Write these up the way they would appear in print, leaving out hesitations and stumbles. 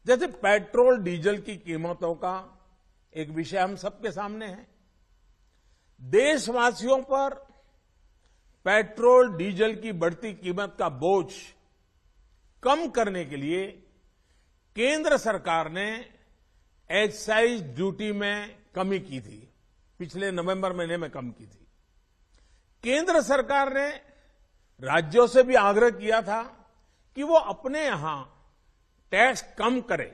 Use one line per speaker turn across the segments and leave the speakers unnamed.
जैसे petrol diesel की कीमतों का एक विषय हम सबके सामने है। देशवासियों पर पेट्रोल डीजल की बढ़ती कीमत का बोझ कम करने के लिए केंद्र सरकार ने एक्साइज ड्यूटी में कमी की थी। पिछले नवंबर महीने में कम की थी। केंद्र सरकार ने राज्यों से भी आग्रह किया था कि वो अपने यहां टैक्स कम करें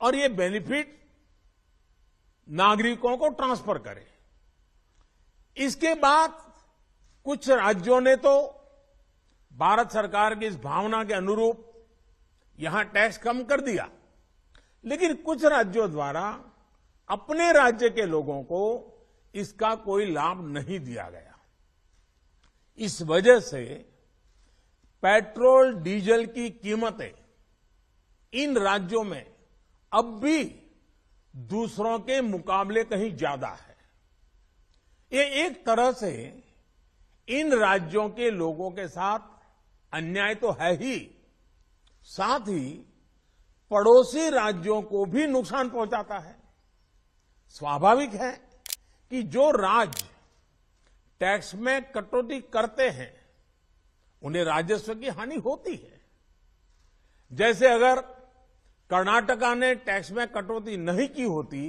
और ये बेनिफिट नागरिकों को ट्रांसफर करें। इसके बाद कुछ राज्यों ने तो भारत सरकार की इस भावना के अनुरूप यहां टैक्स कम कर दिया, लेकिन कुछ राज्यों द्वारा अपने राज्य के लोगों को इसका कोई लाभ नहीं दिया गया। इस वजह से पेट्रोल डीजल की कीमतें इन राज्यों में अब भी दूसरों के मुकाबले कहीं ज्यादा है। ये एक तरह से इन राज्यों के लोगों के साथ अन्याय तो है ही, साथ ही पड़ोसी राज्यों को भी नुकसान पहुंचाता है। स्वाभाविक है कि जो राज्य टैक्स में कटौती करते हैं उन्हें राजस्व की हानि होती है। जैसे अगर कर्नाटका ने टैक्स में कटौती नहीं की होती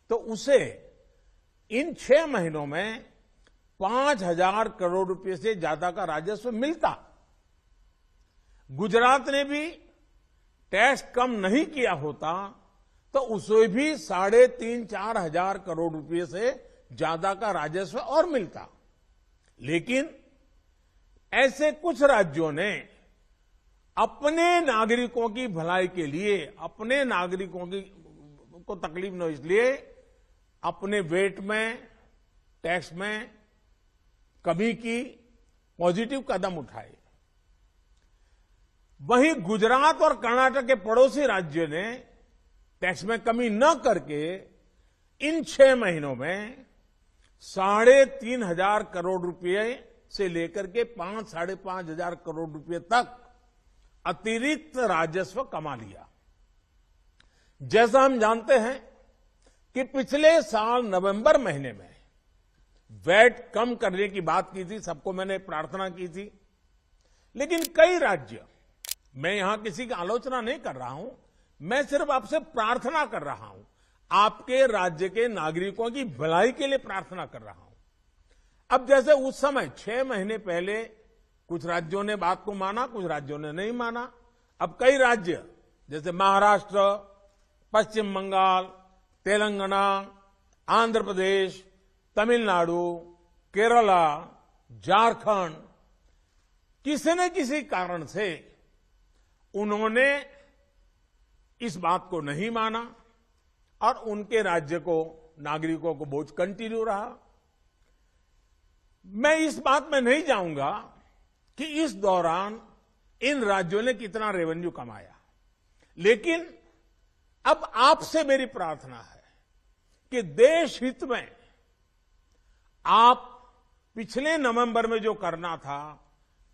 तो उसे इन 6 महीनों में 5,000 करोड़ रुपए से ज्यादा का राजस्व मिलता। गुजरात ने भी टैक्स कम नहीं किया होता तो उसे भी 3,500-4 हजार करोड़ रुपए से ज्यादा का राजस्व और मिलता। लेकिन ऐसे कुछ राज्यों ने अपने नागरिकों की भलाई के लिए, अपने नागरिकों को तकलीफ न हो इसलिए अपने वेट में, टैक्स में कमी की पॉजिटिव कदम उठाए। वहीं गुजरात और कर्नाटक के पड़ोसी राज्यों ने टैक्स में कमी न करके इन 6 महीनों में 3,500 करोड़ रुपए से लेकर के 5-5.5 हजार करोड़ रुपए तक अतिरिक्त राजस्व कमा लिया। जैसा हम जानते हैं कि पिछले साल नवंबर महीने में वैट कम करने की बात की थी, सबको मैंने प्रार्थना की थी, लेकिन कई राज्य, मैं यहां किसी की आलोचना नहीं कर रहा हूं, मैं सिर्फ आपसे प्रार्थना कर रहा हूं, आपके राज्य के नागरिकों की भलाई के लिए प्रार्थना कर रहा हूं। अब जैसे उस समय 6 महीने पहले कुछ राज्यों ने बात को माना, कुछ राज्यों ने नहीं माना। अब कई राज्य जैसे महाराष्ट्र, पश्चिम बंगाल, तेलंगाना, आंध्र प्रदेश, तमिलनाडु, केरला, झारखंड, किसी न किसी कारण से उन्होंने इस बात को नहीं माना और उनके राज्य को, नागरिकों को बोझ कंटिन्यू रहा। मैं इस बात में नहीं जाऊंगा कि इस दौरान इन राज्यों ने कितना रेवेन्यू कमाया, लेकिन अब आपसे मेरी प्रार्थना है कि देश हित में आप पिछले नवंबर में जो करना था,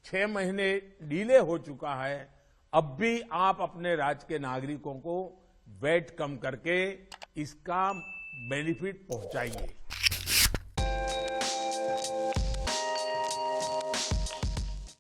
6 महीने डिले हो चुका है, अब भी आप अपने राज्य के नागरिकों को वैट कम करके इसका बेनिफिट पहुंचाइए।